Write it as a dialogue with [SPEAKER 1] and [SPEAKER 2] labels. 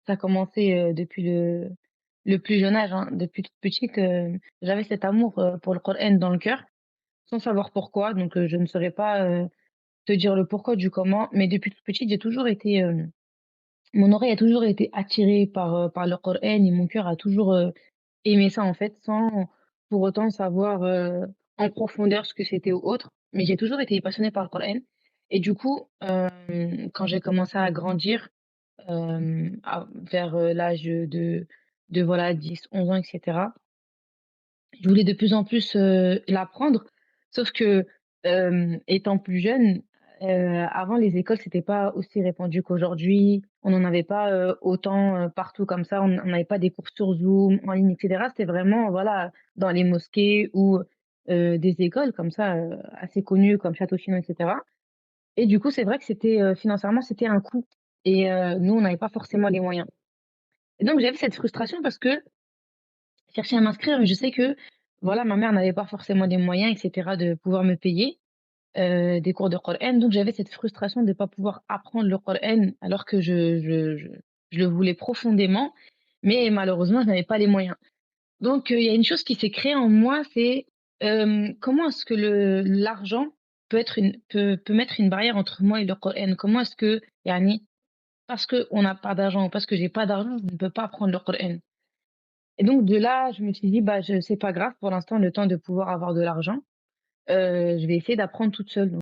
[SPEAKER 1] ça a commencé, depuis le plus jeune âge, hein. Depuis toute petite, j'avais cet amour, pour le Coran dans le cœur, sans savoir pourquoi, donc je ne saurais pas, te dire le pourquoi du comment, mais depuis toute petite, j'ai toujours été, mon oreille a toujours été attirée par le Coran et mon cœur a toujours, aimé ça, en fait, sans pour autant savoir, en profondeur ce que c'était ou autre. Mais j'ai toujours été passionnée par le Coran et du coup, quand j'ai commencé à grandir, vers, l'âge de voilà 10, 11 ans et cetera, je voulais de plus en plus, l'apprendre, sauf que, étant plus jeune, avant les écoles, c'était pas aussi répandu qu'aujourd'hui. On n'en avait pas, autant, partout comme ça. On n'avait pas des cours sur Zoom, en ligne et cetera. C'était vraiment, voilà, dans les mosquées ou, des écoles comme ça, assez connues comme Château-Chinon et cetera et du coup, c'est vrai que c'était, financièrement, c'était un coût et nous, on n'avait pas forcément les moyens et donc j'avais cette frustration parce que cherchais à m'inscrire, mais je sais que, voilà, ma mère n'avait pas forcément les moyens et cetera de pouvoir me payer, des cours de Coran. Donc j'avais cette frustration de ne pas pouvoir apprendre le Coran alors que je le voulais profondément, mais malheureusement, je n'avais pas les moyens. Donc il y a une chose qui s'est créée en moi, c'est, comment est-ce que le l'argent peut mettre une barrière entre moi et le Coran? Comment est-ce que yani, parce qu'on n'a pas d'argent ou parce que j'ai pas d'argent, je ne peux pas apprendre le Coran? Et donc de là, je me suis dit: «Bah, je c'est pas grave pour l'instant, le temps de pouvoir avoir de l'argent, je vais essayer d'apprendre toute seule».